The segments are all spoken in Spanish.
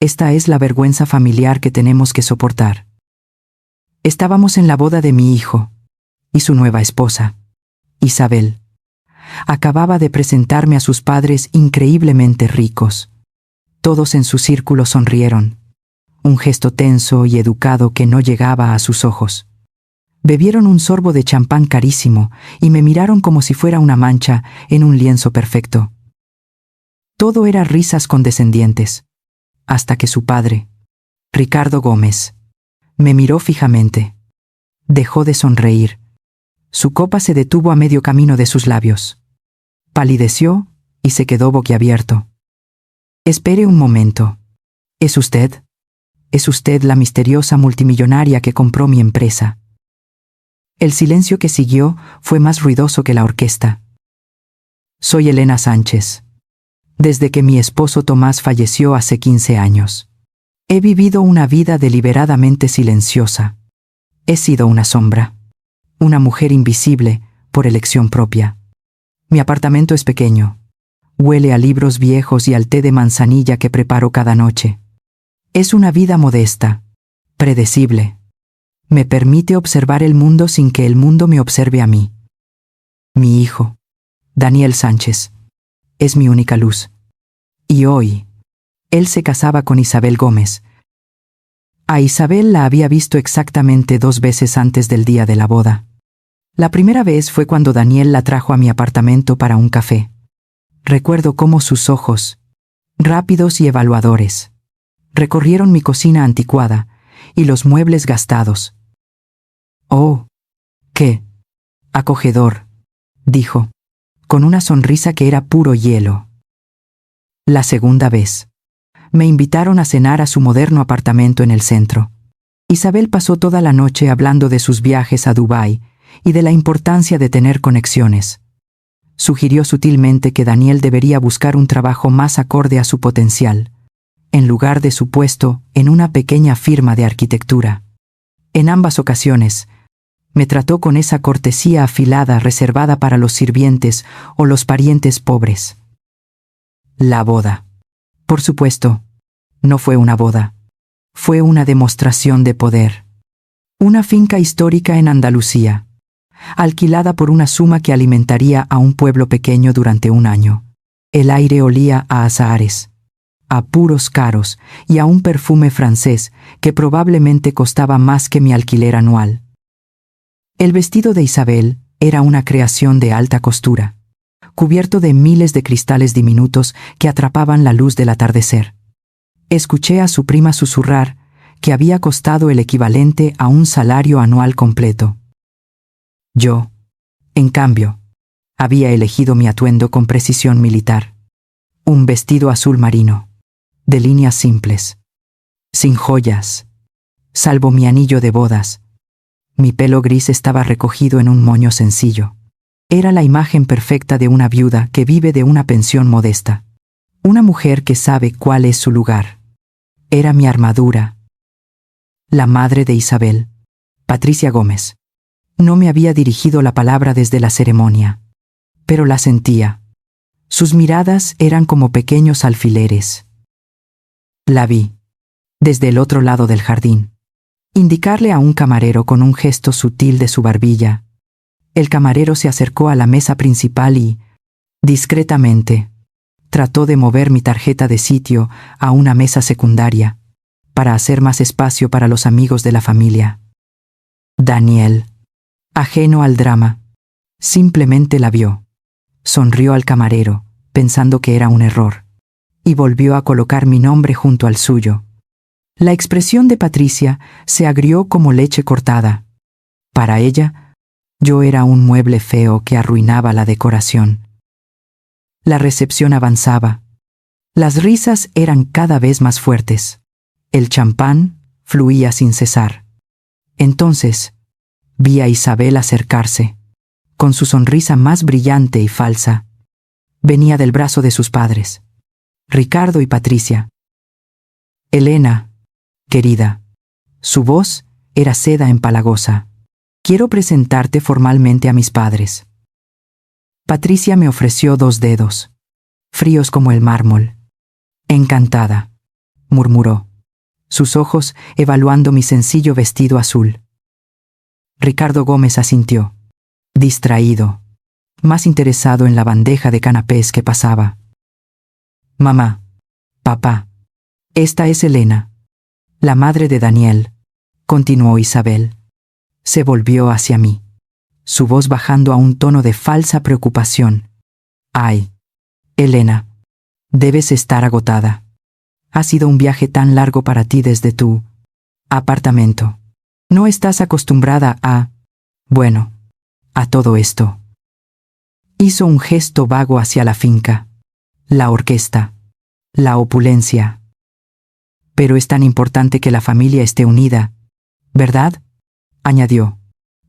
Esta es la vergüenza familiar que tenemos que soportar. Estábamos en la boda de mi hijo y su nueva esposa, Isabel. Acababa de presentarme a sus padres increíblemente ricos. Todos en su círculo sonrieron, un gesto tenso y educado que no llegaba a sus ojos. Bebieron un sorbo de champán carísimo y me miraron como si fuera una mancha en un lienzo perfecto. Todo era risas condescendientes, hasta que su padre, Ricardo Gómez, me miró fijamente. Dejó de sonreír. Su copa se detuvo a medio camino de sus labios. Palideció y se quedó boquiabierto. «Espere un momento. ¿Es usted? ¿Es usted la misteriosa multimillonaria que compró mi empresa?» El silencio que siguió fue más ruidoso que la orquesta. «Soy Elena Sánchez. Desde que mi esposo Tomás falleció hace 15 años. He vivido una vida deliberadamente silenciosa. He sido una sombra. Una mujer invisible por elección propia. Mi apartamento es pequeño. Huele a libros viejos y al té de manzanilla que preparo cada noche. Es una vida modesta, predecible. Me permite observar el mundo sin que el mundo me observe a mí. Mi hijo, Daniel Sánchez, es mi única luz. Y hoy, él se casaba con Isabel Gómez. A Isabel la había visto exactamente 2 veces antes del día de la boda. La primera vez fue cuando Daniel la trajo a mi apartamento para un café. Recuerdo cómo sus ojos, rápidos y evaluadores, recorrieron mi cocina anticuada y los muebles gastados. «Oh, qué acogedor», dijo, con una sonrisa que era puro hielo. La segunda vez, me invitaron a cenar a su moderno apartamento en el centro. Isabel pasó toda la noche hablando de sus viajes a Dubái y de la importancia de tener conexiones. Sugirió sutilmente que Daniel debería buscar un trabajo más acorde a su potencial, en lugar de su puesto en una pequeña firma de arquitectura. En ambas ocasiones, me trató con esa cortesía afilada reservada para los sirvientes o los parientes pobres. La boda. Por supuesto, no fue una boda. Fue una demostración de poder. Una finca histórica en Andalucía, alquilada por una suma que alimentaría a un pueblo pequeño durante 1 año. El aire olía a azahares, a puros caros y a un perfume francés que probablemente costaba más que mi alquiler anual. El vestido de Isabel era una creación de alta costura, cubierto de miles de cristales diminutos que atrapaban la luz del atardecer. Escuché a su prima susurrar que había costado el equivalente a un salario anual completo. Yo, en cambio, había elegido mi atuendo con precisión militar. Un vestido azul marino, de líneas simples, sin joyas, salvo mi anillo de bodas. Mi pelo gris estaba recogido en un moño sencillo. Era la imagen perfecta de una viuda que vive de una pensión modesta. Una mujer que sabe cuál es su lugar. Era mi armadura. La madre de Isabel, Patricia Gómez, no me había dirigido la palabra desde la ceremonia, pero la sentía. Sus miradas eran como pequeños alfileres. La vi, desde el otro lado del jardín, indicarle a un camarero con un gesto sutil de su barbilla. El camarero se acercó a la mesa principal y, discretamente, trató de mover mi tarjeta de sitio a una mesa secundaria, para hacer más espacio para los amigos de la familia. Daniel, ajeno al drama, simplemente la vio. Sonrió al camarero, pensando que era un error, y volvió a colocar mi nombre junto al suyo. La expresión de Patricia se agrió como leche cortada. Para ella, yo era un mueble feo que arruinaba la decoración. La recepción avanzaba. Las risas eran cada vez más fuertes. El champán fluía sin cesar. Entonces, vi a Isabel acercarse, con su sonrisa más brillante y falsa. Venía del brazo de sus padres, Ricardo y Patricia. Elena, querida, su voz era seda empalagosa. Quiero presentarte formalmente a mis padres. Patricia me ofreció 2 dedos, fríos como el mármol. Encantada, murmuró, sus ojos evaluando mi sencillo vestido azul. Ricardo Gómez asintió, distraído, más interesado en la bandeja de canapés que pasaba. Mamá, papá, esta es Elena, la madre de Daniel, continuó Isabel. Se volvió hacia mí, su voz bajando a un tono de falsa preocupación. Ay, Elena, debes estar agotada. Ha sido un viaje tan largo para ti desde tu apartamento. No estás acostumbrada bueno, a todo esto. Hizo un gesto vago hacia la finca, la orquesta, la opulencia. Pero es tan importante que la familia esté unida, ¿verdad?, añadió,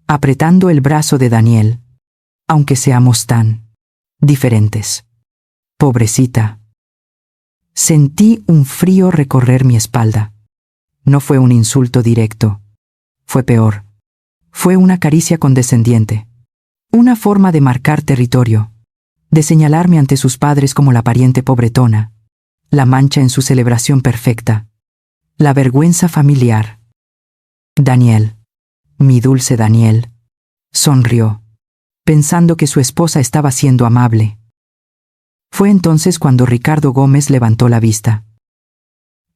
apretando el brazo de Daniel, aunque seamos tan diferentes. Pobrecita. Sentí un frío recorrer mi espalda. No fue un insulto directo. Fue peor. Fue una caricia condescendiente. Una forma de marcar territorio. De señalarme ante sus padres como la pariente pobretona. La mancha en su celebración perfecta. La vergüenza familiar. Daniel, mi dulce Daniel, sonrió, pensando que su esposa estaba siendo amable. Fue entonces cuando Ricardo Gómez levantó la vista.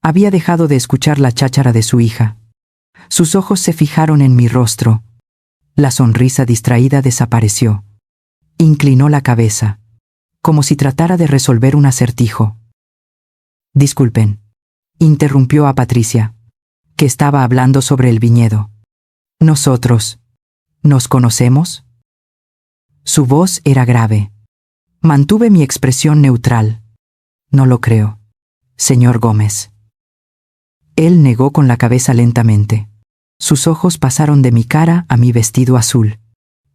Había dejado de escuchar la cháchara de su hija. Sus ojos se fijaron en mi rostro. La sonrisa distraída desapareció. Inclinó la cabeza, como si tratara de resolver un acertijo. Disculpen, interrumpió a Patricia, que estaba hablando sobre el viñedo. ¿Nosotros nos conocemos? Su voz era grave. Mantuve mi expresión neutral. No lo creo, señor Gómez. Él negó con la cabeza lentamente. Sus ojos pasaron de mi cara a mi vestido azul,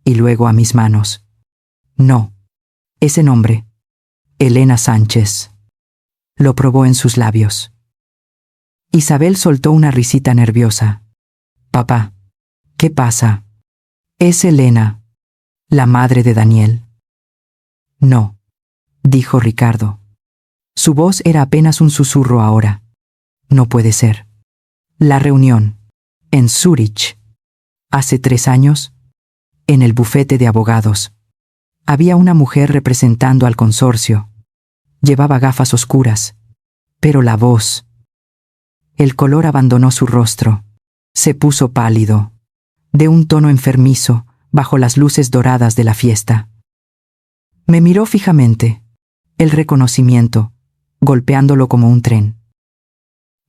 y luego a mis manos. No. Ese nombre. Elena Sánchez. Lo probó en sus labios. Isabel soltó una risita nerviosa. Papá, ¿qué pasa? Es Elena, la madre de Daniel. No, dijo Ricardo. Su voz era apenas un susurro ahora. No puede ser. La reunión, en Zúrich, hace 3 años, en el bufete de abogados. Había una mujer representando al consorcio. Llevaba gafas oscuras, pero la voz... El color abandonó su rostro. Se puso pálido, de un tono enfermizo, bajo las luces doradas de la fiesta. Me miró fijamente, el reconocimiento, golpeándolo como un tren.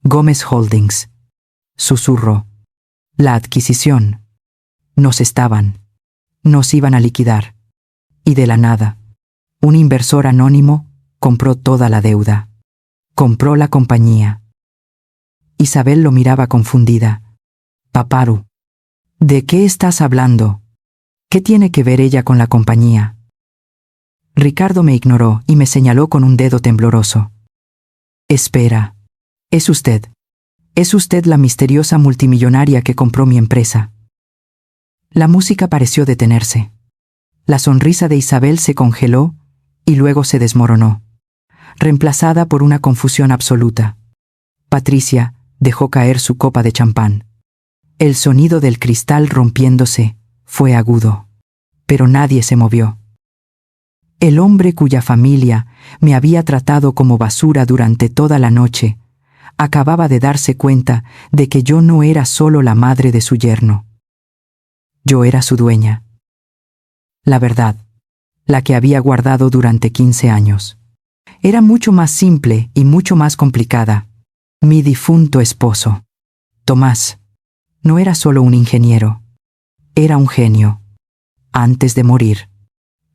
Gómez Holdings, susurró. La adquisición. Nos iban a liquidar. Y de la nada, un inversor anónimo compró toda la deuda. Compró la compañía. Isabel lo miraba confundida. Paparu, ¿de qué estás hablando? ¿Qué tiene que ver ella con la compañía? Ricardo me ignoró y me señaló con un dedo tembloroso. Espera. Es usted. Es usted la misteriosa multimillonaria que compró mi empresa. La música pareció detenerse. La sonrisa de Isabel se congeló y luego se desmoronó, reemplazada por una confusión absoluta. Patricia dejó caer su copa de champán. El sonido del cristal rompiéndose fue agudo, pero nadie se movió. El hombre cuya familia me había tratado como basura durante toda la noche acababa de darse cuenta de que yo no era solo la madre de su yerno. Yo era su dueña. La verdad, la que había guardado durante 15 años, era mucho más simple y mucho más complicada. Mi difunto esposo, Tomás, no era solo un ingeniero, era un genio. Antes de morir,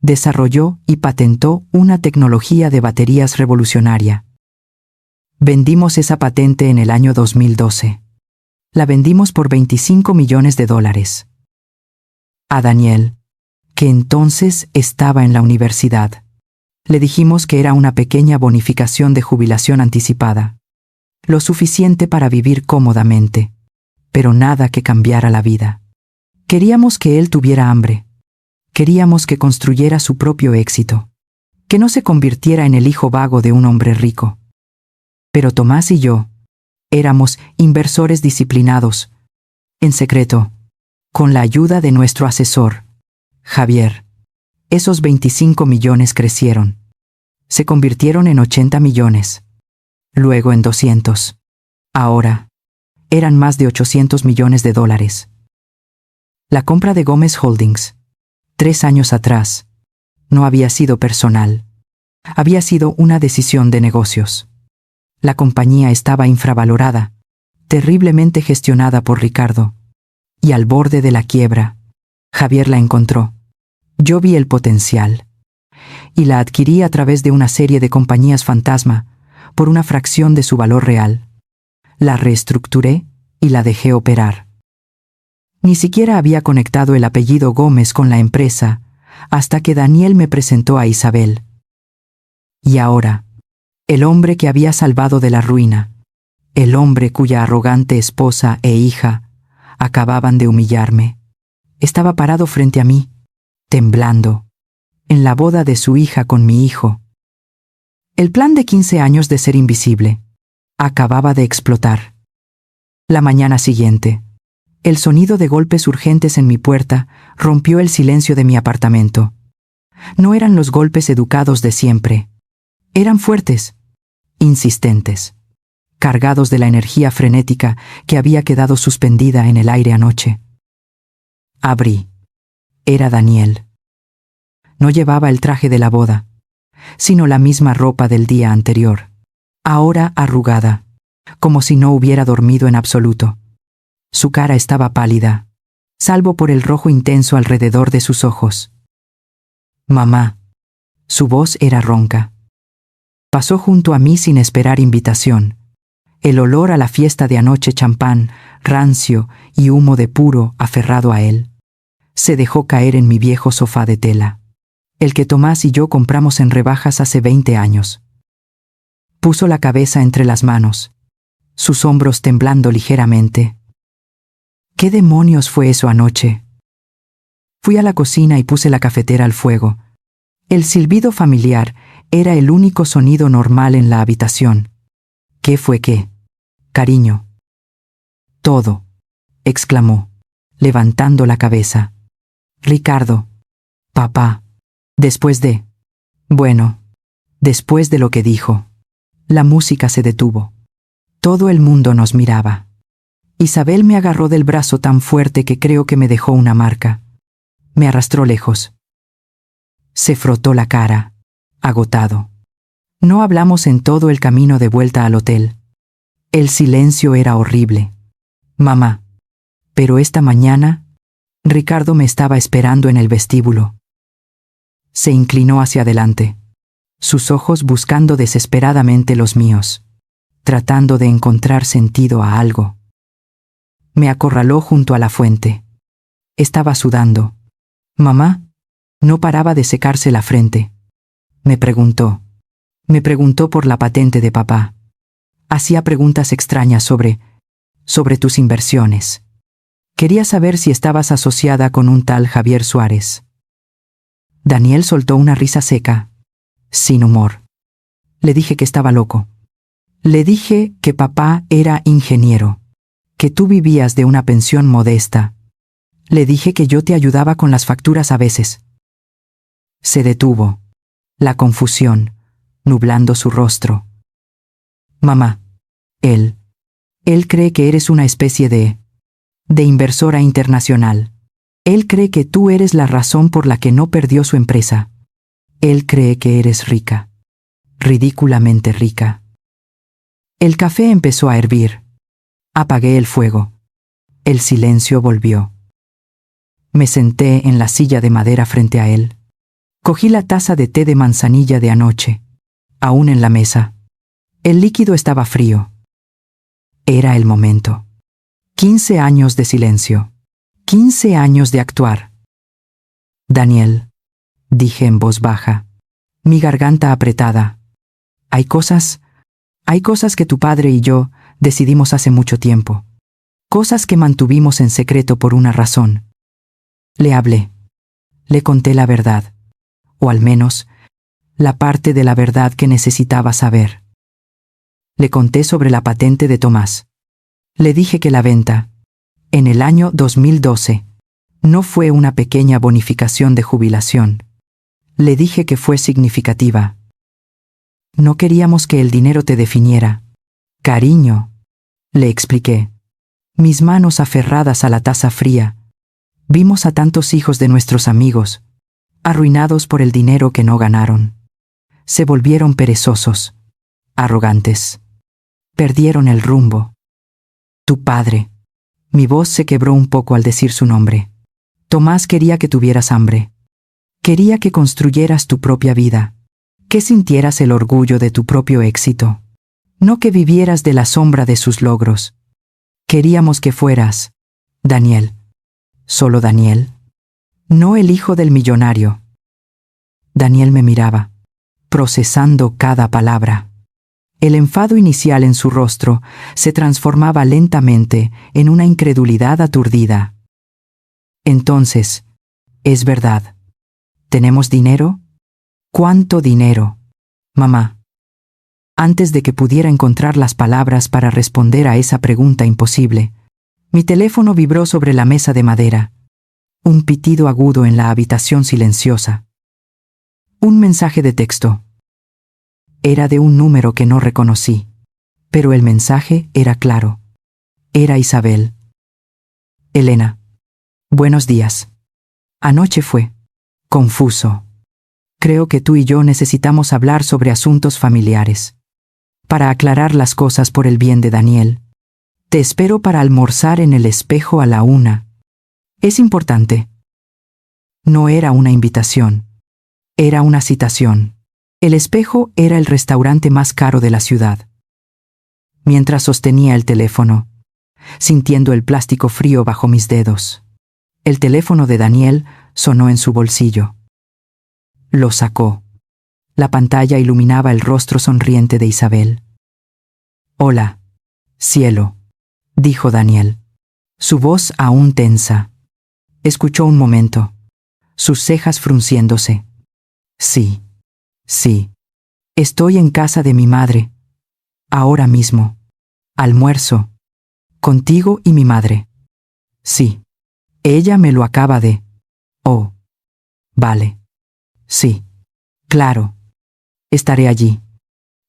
desarrolló y patentó una tecnología de baterías revolucionaria. Vendimos esa patente en el año 2012. La vendimos por $25 millones. A Daniel, que entonces estaba en la universidad, le dijimos que era una pequeña bonificación de jubilación anticipada. Lo suficiente para vivir cómodamente, pero nada que cambiara la vida. Queríamos que él tuviera hambre. Queríamos que construyera su propio éxito, que no se convirtiera en el hijo vago de un hombre rico. Pero Tomás y yo Éramos inversores disciplinados. En secreto, con la ayuda de nuestro asesor, Javier, esos 25 millones crecieron. Se convirtieron en 80 millones. Luego en 200. Ahora, eran más de 800 millones de dólares. La compra de Gómez Holdings, 3 años atrás, no había sido personal. Había sido una decisión de negocios. La compañía estaba infravalorada, terriblemente gestionada por Ricardo, y al borde de la quiebra. Javier la encontró. Yo vi el potencial, y la adquirí a través de una serie de compañías fantasma, por una fracción de su valor real. La reestructuré y la dejé operar. Ni siquiera había conectado el apellido Gómez con la empresa, hasta que Daniel me presentó a Isabel. Y ahora, el hombre que había salvado de la ruina, el hombre cuya arrogante esposa e hija acababan de humillarme, estaba parado frente a mí, temblando, en la boda de su hija con mi hijo. El plan de 15 años de ser invisible acababa de explotar. La mañana siguiente, el sonido de golpes urgentes en mi puerta rompió el silencio de mi apartamento. No eran los golpes educados de siempre. Eran fuertes, insistentes, cargados de la energía frenética que había quedado suspendida en el aire anoche. Abrí. Era Daniel. No llevaba el traje de la boda, sino la misma ropa del día anterior, ahora arrugada, como si no hubiera dormido en absoluto. Su cara estaba pálida, salvo por el rojo intenso alrededor de sus ojos. Mamá. Su voz era ronca. Pasó junto a mí sin esperar invitación. El olor a la fiesta de anoche, champán, rancio y humo de puro aferrado a él. Se dejó caer en mi viejo sofá de tela, el que Tomás y yo compramos en rebajas hace 20 años. Puso la cabeza entre las manos, sus hombros temblando ligeramente. ¿Qué demonios fue eso anoche? Fui a la cocina y puse la cafetera al fuego. El silbido familiar era el único sonido normal en la habitación. ¿Qué fue qué? Cariño. Todo, exclamó, levantando la cabeza. Ricardo. Papá. Después de... Bueno, después de lo que dijo. La música se detuvo. Todo el mundo nos miraba. Isabel me agarró del brazo tan fuerte que creo que me dejó una marca. Me arrastró lejos. Se frotó la cara, agotado. No hablamos en todo el camino de vuelta al hotel. El silencio era horrible. Mamá. Pero esta mañana, Ricardo me estaba esperando en el vestíbulo. Se inclinó hacia adelante, sus ojos buscando desesperadamente los míos, tratando de encontrar sentido a algo. Me acorraló junto a la fuente. Estaba sudando. Mamá. No paraba de secarse la frente. Me preguntó. Me preguntó por la patente de papá. Hacía preguntas extrañas sobre tus inversiones. Quería saber si estabas asociada con un tal Javier Suárez. Daniel soltó una risa seca, sin humor. Le dije que estaba loco. Le dije que papá era ingeniero, que tú vivías de una pensión modesta. Le dije que yo te ayudaba con las facturas a veces. Se detuvo, la confusión nublando su rostro. Mamá, él cree que eres una especie de inversora internacional. Él cree que tú eres la razón por la que no perdió su empresa. Él cree que eres rica, ridículamente rica. El café empezó a hervir. Apagué el fuego. El silencio volvió. Me senté en la silla de madera frente a él. Cogí la taza de té de manzanilla de anoche, aún en la mesa. El líquido estaba frío. Era el momento. 15 años de silencio. 15 años de actuar. Daniel, dije en voz baja, mi garganta apretada. Hay cosas que tu padre y yo decidimos hace mucho tiempo. Cosas que mantuvimos en secreto por una razón. Le hablé. Le conté la verdad. O al menos, la parte de la verdad que necesitaba saber. Le conté sobre la patente de Tomás. Le dije que la venta, en el año 2012, no fue una pequeña bonificación de jubilación. Le dije que fue significativa. No queríamos que el dinero te definiera. Cariño, le expliqué. Mis manos aferradas a la taza fría. Vimos a tantos hijos de nuestros amigos, arruinados por el dinero que no ganaron. Se volvieron perezosos, arrogantes. Perdieron el rumbo. Tu padre. Mi voz se quebró un poco al decir su nombre. Tomás quería que tuvieras hambre. Quería que construyeras tu propia vida, que sintieras el orgullo de tu propio éxito, no que vivieras de la sombra de sus logros. Queríamos que fueras Daniel. ¿Solo Daniel? No el hijo del millonario. Daniel me miraba, procesando cada palabra. El enfado inicial en su rostro se transformaba lentamente en una incredulidad aturdida. Entonces, es verdad. ¿Tenemos dinero? ¿Cuánto dinero? Mamá. Antes de que pudiera encontrar las palabras para responder a esa pregunta imposible, mi teléfono vibró sobre la mesa de madera. Un pitido agudo en la habitación silenciosa. Un mensaje de texto. Era de un número que no reconocí, pero el mensaje era claro. Era Isabel. Elena. Buenos días. Anoche fue confuso. Creo que tú y yo necesitamos hablar sobre asuntos familiares. Para aclarar las cosas por el bien de Daniel. Te espero para almorzar en el Espejo a la 1. Es importante. No era una invitación. Era una citación. El Espejo era el restaurante más caro de la ciudad. Mientras sostenía el teléfono, sintiendo el plástico frío bajo mis dedos, el teléfono de Daniel sonó en su bolsillo. Lo sacó. La pantalla iluminaba el rostro sonriente de Isabel. Hola, cielo, dijo Daniel. Su voz aún tensa. Escuchó un momento, sus cejas frunciéndose. Sí, sí. Estoy en casa de mi madre. Ahora mismo. Almuerzo. Contigo y mi madre. Sí. Ella me lo acaba de... Oh. Vale. Sí. Claro. Estaré allí.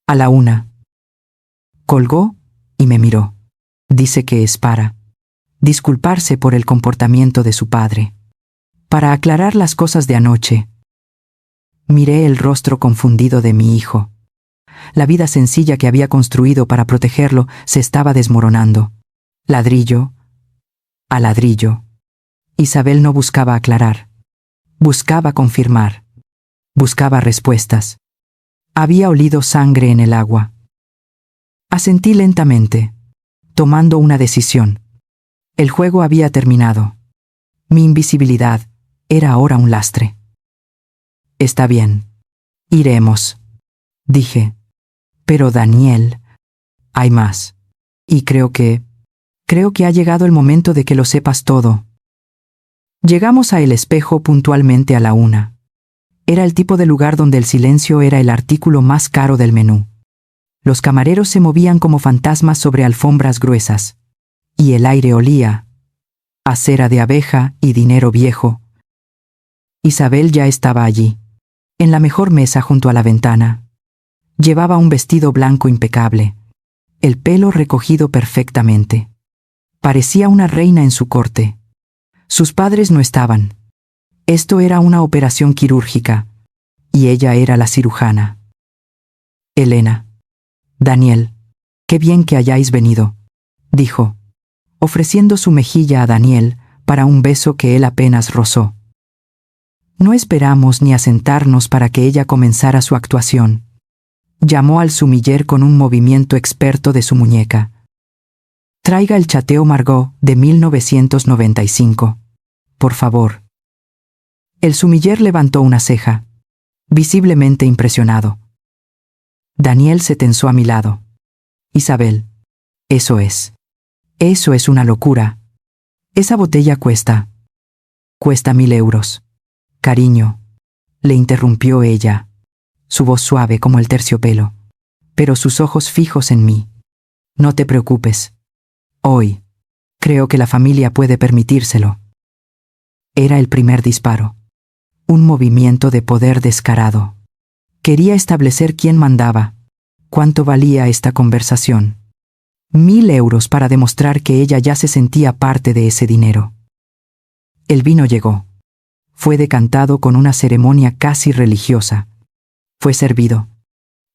A la 1. Colgó y me miró. Dice que es para disculparse por el comportamiento de su padre. Para aclarar las cosas de anoche. Miré el rostro confundido de mi hijo. La vida sencilla que había construido para protegerlo se estaba desmoronando. Ladrillo a ladrillo. Isabel no buscaba aclarar. Buscaba confirmar. Buscaba respuestas. Había olido sangre en el agua. Asentí lentamente, tomando una decisión. El juego había terminado. Mi invisibilidad era ahora un lastre. Está bien. Iremos, dije. Pero Daniel, hay más. Y creo que ha llegado el momento de que lo sepas todo. Llegamos a El Espejo puntualmente a la 1. Era el tipo de lugar donde el silencio era el artículo más caro del menú. Los camareros se movían como fantasmas sobre alfombras gruesas, y el aire olía a cera de abeja y dinero viejo. Isabel ya estaba allí, en la mejor mesa junto a la ventana. Llevaba un vestido blanco impecable, el pelo recogido perfectamente. Parecía una reina en su corte. Sus padres no estaban. Esto era una operación quirúrgica, y ella era la cirujana. Elena. Daniel. Qué bien que hayáis venido, dijo, ofreciendo su mejilla a Daniel para un beso que él apenas rozó. No esperamos ni a sentarnos para que ella comenzara su actuación. Llamó al sumiller con un movimiento experto de su muñeca. Traiga el Chateau Margaux de 1995. Por favor. El sumiller levantó una ceja, visiblemente impresionado. Daniel se tensó a mi lado. Isabel. Eso es una locura. Esa botella cuesta 1.000 euros. Cariño, le interrumpió ella, su voz suave como el terciopelo. pero sus ojos fijos en mí. No te preocupes. Hoy, creo que la familia puede permitírselo. Era el primer disparo. Un movimiento de poder descarado. Quería establecer quién mandaba, cuánto valía esta conversación. 1.000 euros para demostrar que ella ya se sentía parte de ese dinero. El vino llegó. Fue decantado con una ceremonia casi religiosa. Fue servido.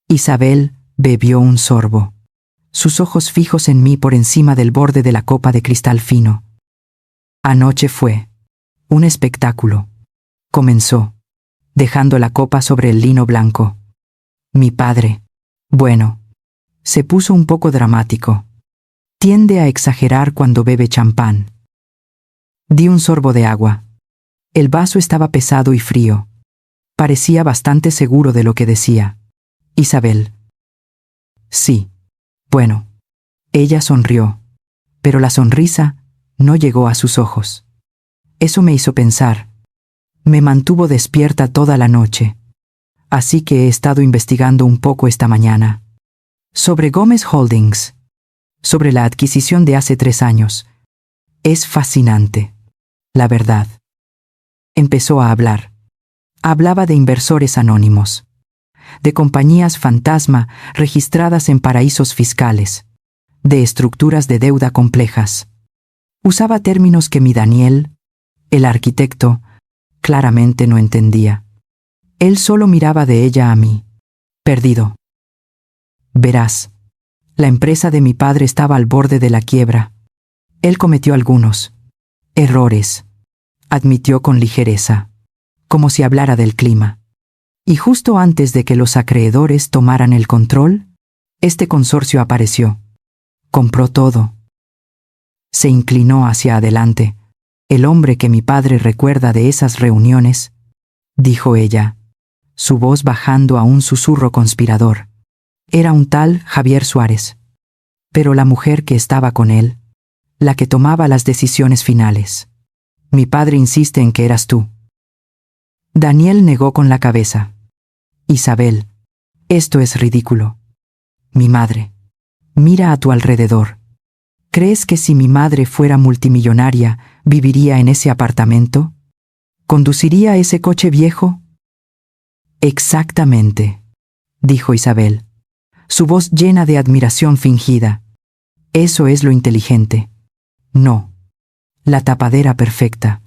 Isabel bebió un sorbo, sus ojos fijos en mí por encima del borde de la copa de cristal fino. Anoche fue un espectáculo. Comenzó, dejando la copa sobre el lino blanco. Mi padre, bueno, se puso un poco dramático. Tiende a exagerar cuando bebe champán. Di un sorbo de agua. El vaso estaba pesado y frío. Parecía bastante seguro de lo que decía. Isabel. Sí. Bueno. Ella sonrió, pero la sonrisa no llegó a sus ojos. Eso me hizo pensar. Me mantuvo despierta toda la noche. Así que he estado investigando un poco esta mañana. Sobre Gómez Holdings. Sobre la adquisición de hace 3 años. Es fascinante. La verdad. Empezó a hablar. Hablaba de inversores anónimos, de compañías fantasma registradas en paraísos fiscales, de estructuras de deuda complejas. Usaba términos que mi Daniel, el arquitecto, claramente no entendía. Él solo miraba de ella a mí, perdido. Verás, la empresa de mi padre estaba al borde de la quiebra. Él cometió algunos errores, admitió con ligereza, como si hablara del clima. Y justo antes de que los acreedores tomaran el control, este consorcio apareció. Compró todo. Se inclinó hacia adelante. El hombre que mi padre recuerda de esas reuniones, dijo ella, su voz bajando a un susurro conspirador. Era un tal Javier Suárez. Pero la mujer que estaba con él, la que tomaba las decisiones finales. Mi padre insiste en que eras tú. Daniel negó con la cabeza. Isabel, esto es ridículo. Mi madre. Mira a tu alrededor. ¿Crees que si mi madre fuera multimillonaria, viviría en ese apartamento? ¿Conduciría ese coche viejo? Exactamente, dijo Isabel, su voz llena de admiración fingida. Eso es lo inteligente. No. La tapadera perfecta.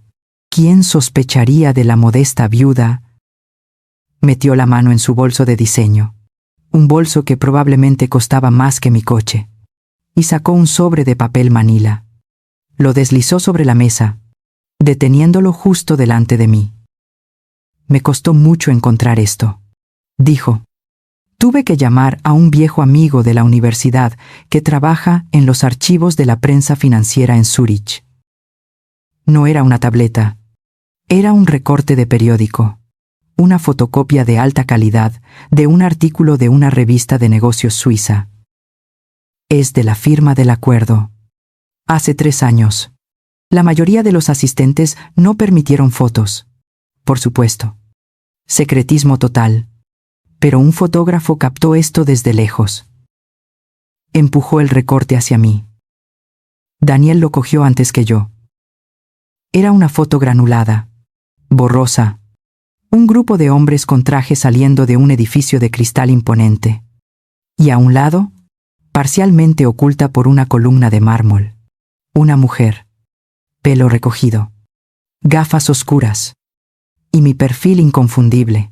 ¿Quién sospecharía de la modesta viuda? Metió la mano en su bolso de diseño, un bolso que probablemente costaba más que mi coche, y sacó un sobre de papel manila. Lo deslizó sobre la mesa, deteniéndolo justo delante de mí. Me costó mucho encontrar esto, dijo. Tuve que llamar a un viejo amigo de la universidad que trabaja en los archivos de la prensa financiera en Zúrich. No era una tableta, era un recorte de periódico, una fotocopia de alta calidad de un artículo de una revista de negocios suiza. Es de la firma del acuerdo. Hace 3 años. La mayoría de los asistentes no permitieron fotos. Por supuesto. Secretismo total. Pero un fotógrafo captó esto desde lejos. Empujó el recorte hacia mí. Daniel lo cogió antes que yo. Era una foto granulada, borrosa. Un grupo de hombres con traje saliendo de un edificio de cristal imponente. Y a un lado, parcialmente oculta por una columna de mármol, una mujer. Pelo recogido. Gafas oscuras. Y mi perfil inconfundible.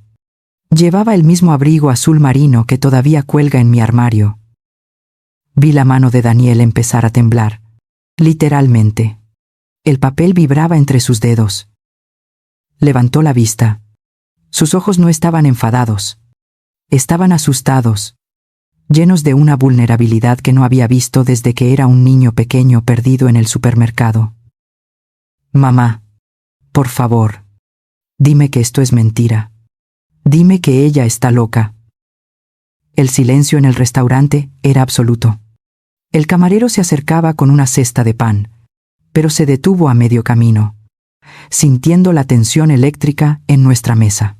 Llevaba el mismo abrigo azul marino que todavía cuelga en mi armario. Vi la mano de Daniel empezar a temblar. Literalmente. El papel vibraba entre sus dedos. Levantó la vista. Sus ojos no estaban enfadados. Estaban asustados, llenos de una vulnerabilidad que no había visto desde que era un niño pequeño perdido en el supermercado. Mamá, por favor, dime que esto es mentira. Dime que ella está loca. El silencio en el restaurante era absoluto. El camarero se acercaba con una cesta de pan, pero se detuvo a medio camino, sintiendo la tensión eléctrica en nuestra mesa,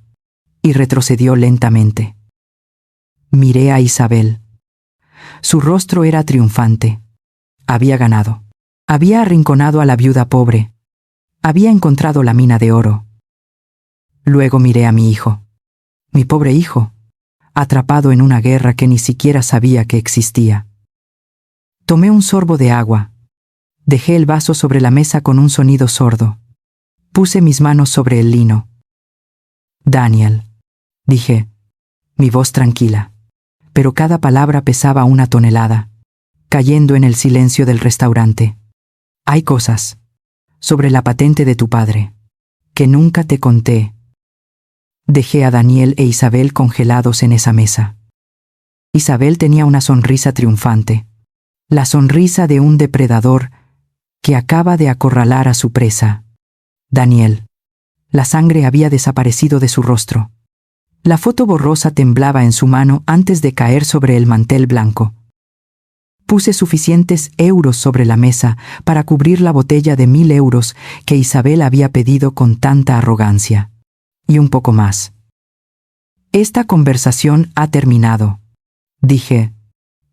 y retrocedió lentamente. Miré a Isabel, Su rostro era triunfante. Había ganado. Había arrinconado a la viuda pobre. Había encontrado la mina de oro. Luego miré a mi hijo. Mi pobre hijo, atrapado en una guerra que ni siquiera sabía que existía. Tomé un sorbo de agua. Dejé el vaso sobre la mesa con un sonido sordo. Puse mis manos sobre el lino. Daniel, dije, mi voz tranquila, pero cada palabra pesaba una tonelada, cayendo en el silencio del restaurante. Hay cosas, sobre la patente de tu padre, que nunca te conté. Dejé a Daniel e Isabel congelados en esa mesa. Isabel tenía una sonrisa triunfante, la sonrisa de un depredador que acaba de acorralar a su presa. Daniel. La sangre había desaparecido de su rostro. La foto borrosa temblaba en su mano antes de caer sobre el mantel blanco. Puse suficientes euros sobre la mesa para cubrir la botella de 1.000 euros que Isabel había pedido con tanta arrogancia. Y un poco más. Esta conversación ha terminado, dije,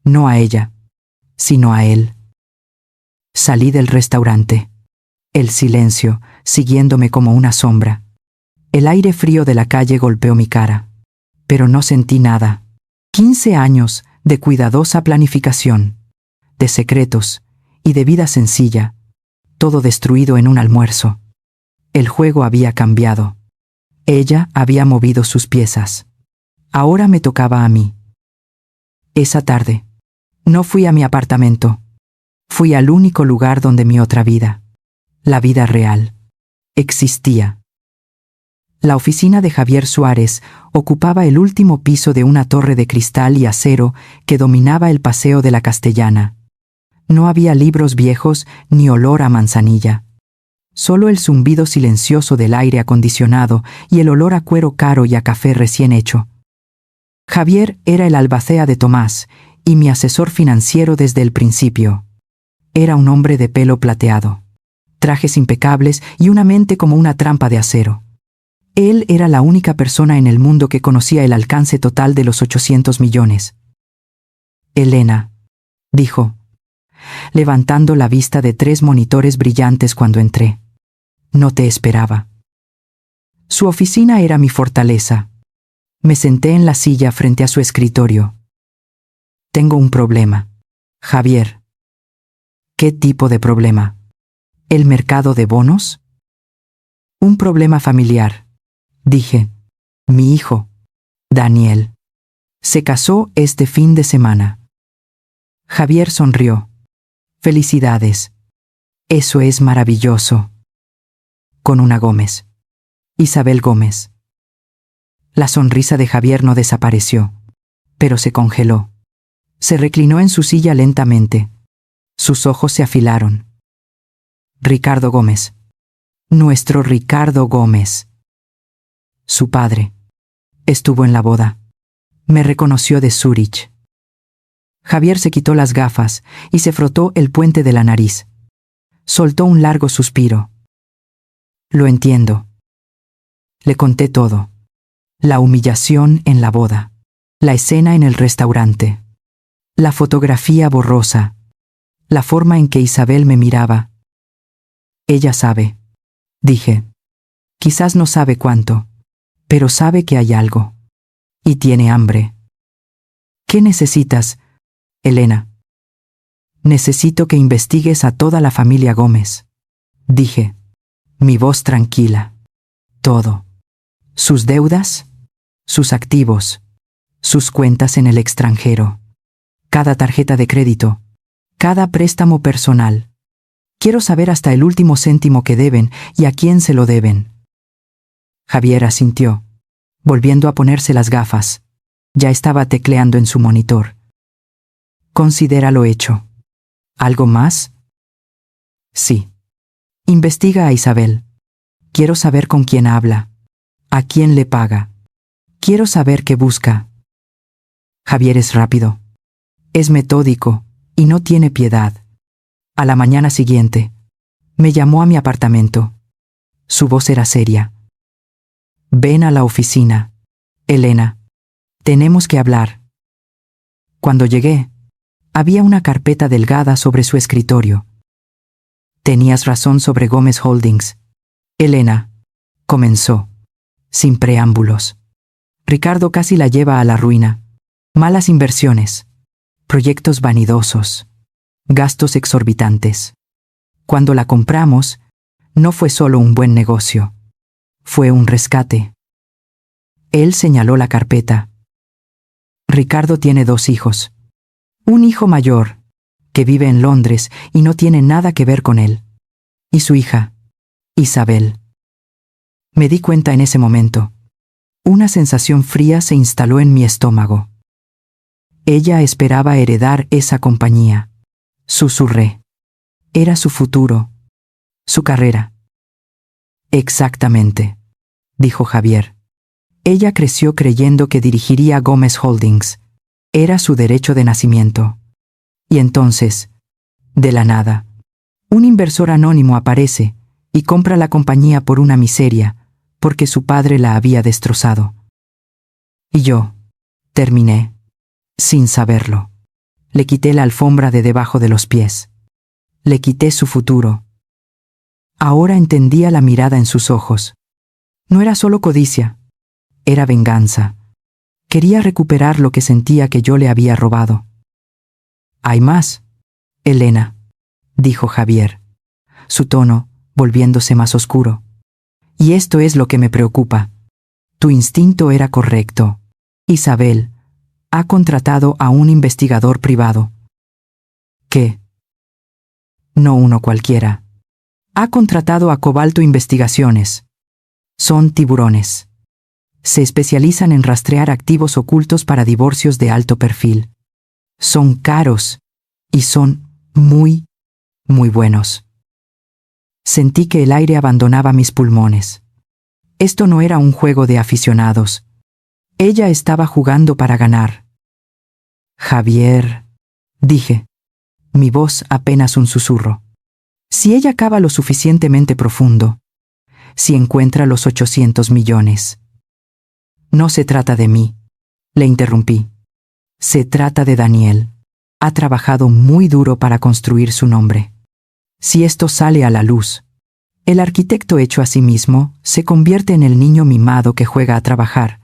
no a ella, sino a él. Salí del restaurante. El silencio, siguiéndome como una sombra. El aire frío de la calle golpeó mi cara. Pero no sentí nada. 15 años de cuidadosa planificación, de secretos y de vida sencilla, todo destruido en un almuerzo. El juego había cambiado. Ella había movido sus piezas. Ahora me tocaba a mí. Esa tarde, no fui a mi apartamento. Fui al único lugar donde mi otra vida, la vida real, existía. La oficina de Javier Suárez ocupaba el último piso de una torre de cristal y acero que dominaba el Paseo de la Castellana. No había libros viejos ni olor a manzanilla. Solo el zumbido silencioso del aire acondicionado y el olor a cuero caro y a café recién hecho. Javier era el albacea de Tomás y mi asesor financiero desde el principio. Era un hombre de pelo plateado, trajes impecables y una mente como una trampa de acero. Él era la única persona en el mundo que conocía el alcance total de los 800 millones. Elena, dijo, levantando la vista de 3 monitores brillantes cuando entré. No te esperaba. Su oficina era mi fortaleza. Me senté en la silla frente a su escritorio. Tengo un problema, Javier. ¿Qué tipo de problema? ¿El mercado de bonos? Un problema familiar, dije. Mi hijo, Daniel, se casó este fin de semana. Javier sonrió. Felicidades. Eso es maravilloso. Con una Gómez. Isabel Gómez. La sonrisa de Javier no desapareció, pero se congeló. Se reclinó en su silla lentamente. Sus ojos se afilaron. Ricardo Gómez. Nuestro Ricardo Gómez. Su padre. Estuvo en la boda. Me reconoció de Zúrich. Javier se quitó las gafas y se frotó el puente de la nariz. Soltó un largo suspiro. Lo entiendo. Le conté todo. La humillación en la boda. La escena en el restaurante. La fotografía borrosa. La forma en que Isabel me miraba. Ella sabe, dije. Quizás no sabe cuánto, pero sabe que hay algo. Y tiene hambre. ¿Qué necesitas, Elena? Necesito que investigues a toda la familia Gómez, dije, mi voz tranquila. Todo. Sus deudas, sus activos, sus cuentas en el extranjero, cada tarjeta de crédito, cada préstamo personal. Quiero saber hasta el último céntimo que deben y a quién se lo deben. Javier asintió, volviendo a ponerse las gafas. Ya estaba tecleando en su monitor. Considéralo hecho. ¿Algo más? Sí. Investiga a Isabel. Quiero saber con quién habla. ¿A quién le paga? Quiero saber qué busca. Javier es rápido. Es metódico y no tiene piedad. A la mañana siguiente, me llamó a mi apartamento. Su voz era seria. Ven a la oficina, Elena. Tenemos que hablar. Cuando llegué, Había una carpeta delgada sobre su escritorio. Tenías razón sobre Gómez Holdings. Elena, comenzó, sin preámbulos. Ricardo casi la lleva a la ruina. Malas inversiones, proyectos vanidosos, gastos exorbitantes. Cuando la compramos, no fue solo un buen negocio. Fue un rescate. Él señaló la carpeta. Ricardo tiene 2 hijos. Un hijo mayor, que vive en Londres y no tiene nada que ver con él. Y su hija, Isabel. Me di cuenta en ese momento. Una sensación fría se instaló en mi estómago. Ella esperaba heredar esa compañía. Susurré. Era su futuro, su carrera. Exactamente, dijo Javier. Ella creció creyendo que dirigiría Gómez Holdings. Era su derecho de nacimiento. Y entonces, de la nada, un inversor anónimo aparece y compra la compañía por una miseria, porque su padre la había destrozado. Y yo, terminé, sin saberlo. Le quité la alfombra de debajo de los pies. Le quité su futuro. Ahora entendía la mirada en sus ojos. No era solo codicia, era venganza. Quería recuperar lo que sentía que yo le había robado. Hay más, Elena, dijo Javier, su tono volviéndose más oscuro. Y esto es lo que me preocupa. Tu instinto era correcto. Isabel ha contratado a un investigador privado. ¿Qué? No uno cualquiera. Ha contratado a Cobalto Investigaciones. Son tiburones. Se especializan en rastrear activos ocultos para divorcios de alto perfil. Son caros y son muy buenos. Sentí que el aire abandonaba mis pulmones. Esto no era un juego de aficionados. Ella estaba jugando para ganar. Javier, dije, mi voz apenas un susurro. Si ella cava lo suficientemente profundo, si encuentra los 800 millones. No se trata de mí, le interrumpí. Se trata de Daniel. Ha trabajado muy duro para construir su nombre. Si esto sale a la luz, el arquitecto hecho a sí mismo se convierte en el niño mimado que juega a trabajar.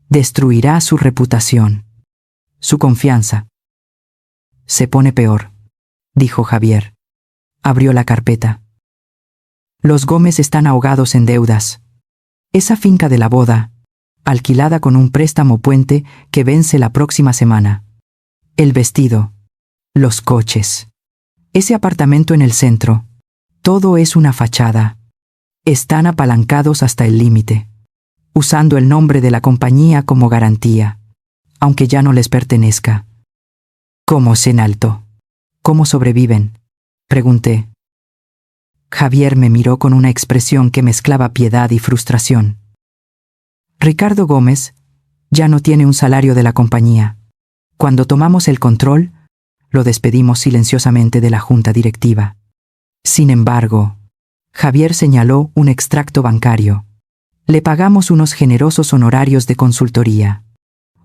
Destruirá su reputación, su confianza. Se pone peor, dijo Javier. Abrió la carpeta. Los Gómez están ahogados en deudas. Esa finca de la boda, alquilada con un préstamo puente que vence la próxima semana. El vestido, los coches, ese apartamento en el centro, todo es una fachada. Están apalancados hasta el límite, usando el nombre de la compañía como garantía, aunque ya no les pertenezca. ¿Cómo se enaltó? ¿Cómo sobreviven? Pregunté. Javier me miró con una expresión que mezclaba piedad y frustración. Ricardo Gómez ya no tiene un salario de la compañía. Cuando tomamos el control, lo despedimos silenciosamente de la junta directiva. Sin embargo, Javier señaló un extracto bancario. Le pagamos unos generosos honorarios de consultoría.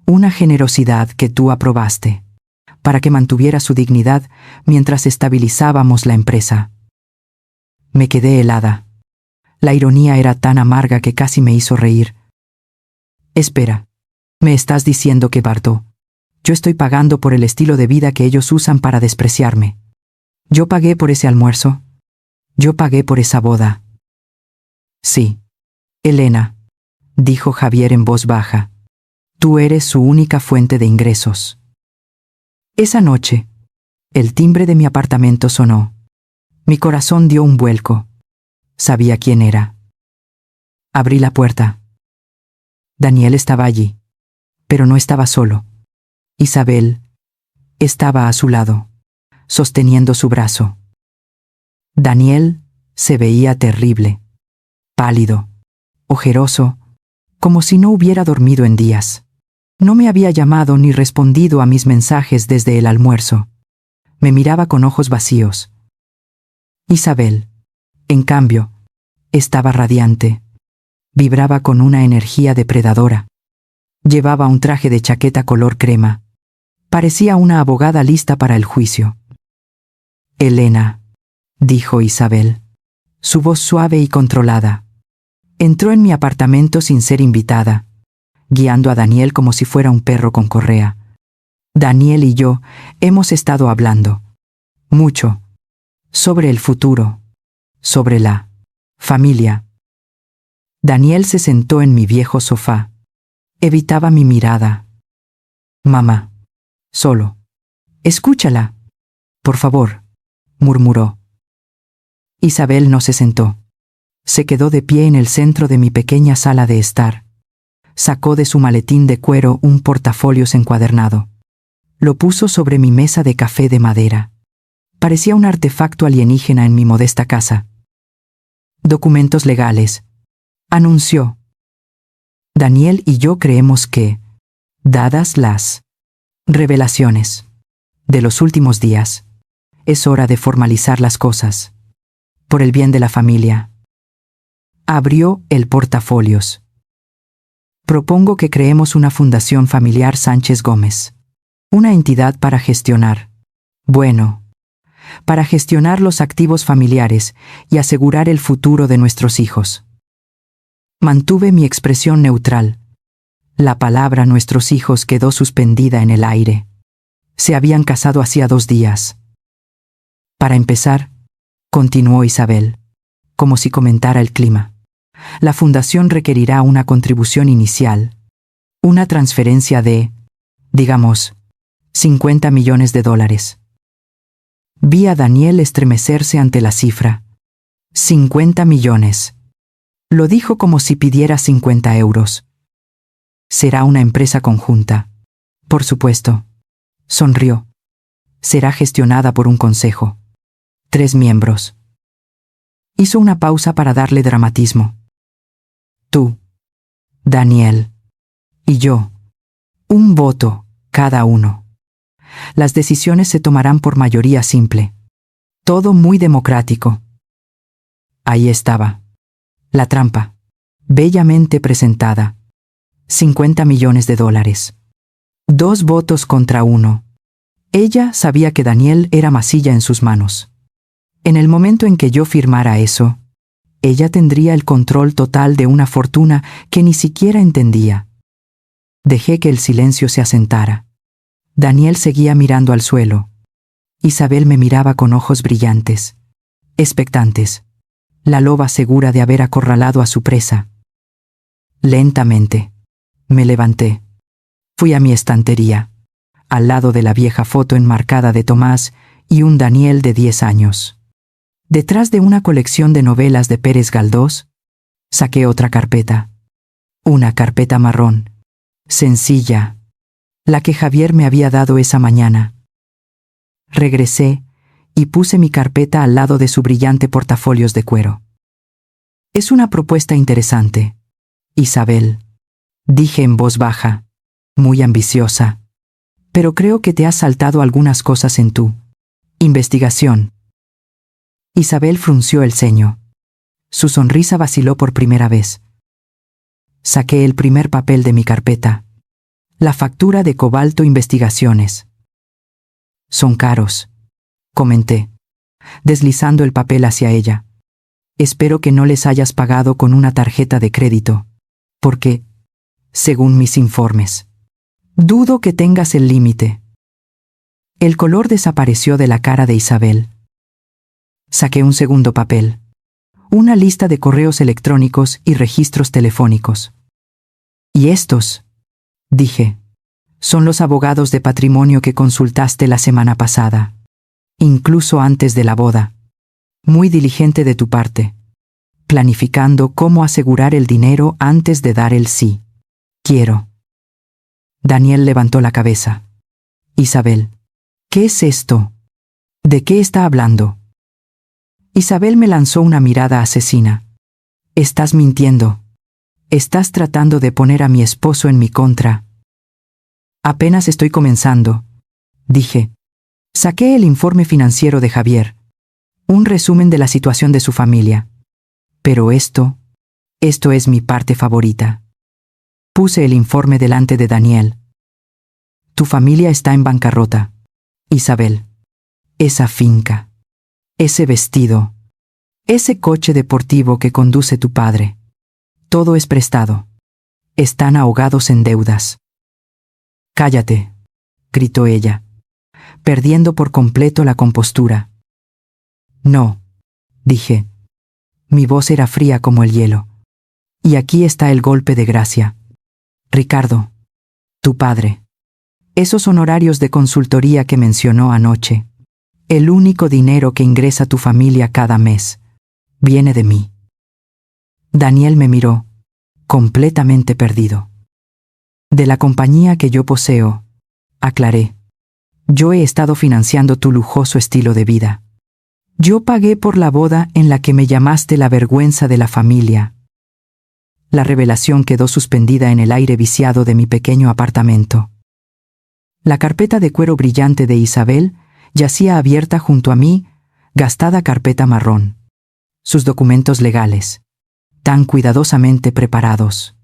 Una generosidad que tú aprobaste, para que mantuviera su dignidad mientras estabilizábamos la empresa. Me quedé helada. La ironía era tan amarga que casi me hizo reír. Espera, ¿me estás diciendo que Bartó? Yo estoy pagando por el estilo de vida que ellos usan para despreciarme. Yo pagué por ese almuerzo. Yo pagué por esa boda. Sí, Elena, dijo Javier en voz baja. Tú eres su única fuente de ingresos. Esa noche, el timbre de mi apartamento sonó. Mi corazón dio un vuelco. Sabía quién era. Abrí la puerta. Daniel estaba allí, pero no estaba solo. Isabel estaba a su lado, sosteniendo su brazo. Daniel se veía terrible, pálido, ojeroso, como si no hubiera dormido en días. No me había llamado ni respondido a mis mensajes desde el almuerzo. Me miraba con ojos vacíos. Isabel, en cambio, estaba radiante. Vibraba con una energía depredadora. Llevaba un traje de chaqueta color crema. Parecía una abogada lista para el juicio. Elena, dijo Isabel, su voz suave y controlada. Entró en mi apartamento sin ser invitada, guiando a Daniel como si fuera un perro con correa. Daniel y yo hemos estado hablando mucho sobre el futuro, sobre la familia. Daniel se sentó en mi viejo sofá. Evitaba mi mirada. Mamá, solo. Escúchala. Por favor, murmuró. Isabel no se sentó. Se quedó de pie en el centro de mi pequeña sala de estar. Sacó de su maletín de cuero un portafolios encuadernado. Lo puso sobre mi mesa de café de madera. Parecía un artefacto alienígena en mi modesta casa. Documentos legales, anunció. Daniel y yo creemos que, dadas las revelaciones de los últimos días, es hora de formalizar las cosas, por el bien de la familia. Abrió el portafolios. Propongo que creemos una fundación familiar Sánchez Gómez. Una entidad para gestionar. Para gestionar los activos familiares y asegurar el futuro de nuestros hijos. Mantuve mi expresión neutral. La palabra nuestros hijos quedó suspendida en el aire. Se habían casado hacía 2 días. Para empezar, continuó Isabel, como si comentara el clima. La fundación requerirá una contribución inicial, una transferencia de, digamos, $50 millones. Vi a Daniel estremecerse ante la cifra. 50 millones. Lo dijo como si pidiera 50 euros. Será una empresa conjunta. Por supuesto. Sonrió. Será gestionada por un consejo. 3 miembros. Hizo una pausa para darle dramatismo. Tú, Daniel, y yo. Un voto, cada uno. Las decisiones se tomarán por mayoría simple. Todo muy democrático. Ahí estaba. La trampa. Bellamente presentada. 50 millones de dólares. 2 votos contra 1. Ella sabía que Daniel era masilla en sus manos. En el momento en que yo firmara eso, ella tendría el control total de una fortuna que ni siquiera entendía. Dejé que el silencio se asentara. Daniel seguía mirando al suelo. Isabel me miraba con ojos brillantes, expectantes. La loba segura de haber acorralado a su presa. Lentamente, me levanté. Fui a mi estantería, al lado de la vieja foto enmarcada de Tomás y un Daniel de 10 años. Detrás de una colección de novelas de Pérez Galdós, saqué otra carpeta. Una carpeta marrón, sencilla, la que Javier me había dado esa mañana. Regresé y puse mi carpeta al lado de su brillante portafolios de cuero. Es una propuesta interesante, Isabel, dije en voz baja, muy ambiciosa, pero creo que te has saltado algunas cosas en tu investigación. Isabel frunció el ceño. Su sonrisa vaciló por primera vez. Saqué el primer papel de mi carpeta. La factura de Cobalto Investigaciones. Son caros, comenté, deslizando el papel hacia ella. Espero que no les hayas pagado con una tarjeta de crédito, porque, según mis informes, dudo que tengas el límite. El color desapareció de la cara de Isabel. Saqué un segundo papel. Una lista de correos electrónicos y registros telefónicos. ¿Y estos?, dije. Son los abogados de patrimonio que consultaste la semana pasada. Incluso antes de la boda. Muy diligente de tu parte. Planificando cómo asegurar el dinero antes de dar el sí. Quiero. Daniel levantó la cabeza. Isabel, ¿qué es esto? ¿De qué está hablando? Isabel me lanzó una mirada asesina. Estás mintiendo. Estás tratando de poner a mi esposo en mi contra. Apenas estoy comenzando, dije. Saqué el informe financiero de Javier. Un resumen de la situación de su familia. Pero esto es mi parte favorita. Puse el informe delante de Daniel. Tu familia está en bancarrota. Isabel. Esa finca. Ese vestido. Ese coche deportivo que conduce tu padre. Todo es prestado. Están ahogados en deudas. Cállate, gritó ella, perdiendo por completo la compostura. No, dije. Mi voz era fría como el hielo. Y aquí está el golpe de gracia. Ricardo, tu padre. Esos honorarios de consultoría que mencionó anoche. El único dinero que ingresa tu familia cada mes. Viene de mí. Daniel me miró, completamente perdido. De la compañía que yo poseo, aclaré. Yo he estado financiando tu lujoso estilo de vida. Yo pagué por la boda en la que me llamaste la vergüenza de la familia. La revelación quedó suspendida en el aire viciado de mi pequeño apartamento. La carpeta de cuero brillante de Isabel yacía abierta junto a mí, gastada carpeta marrón. Sus documentos legales, tan cuidadosamente preparados,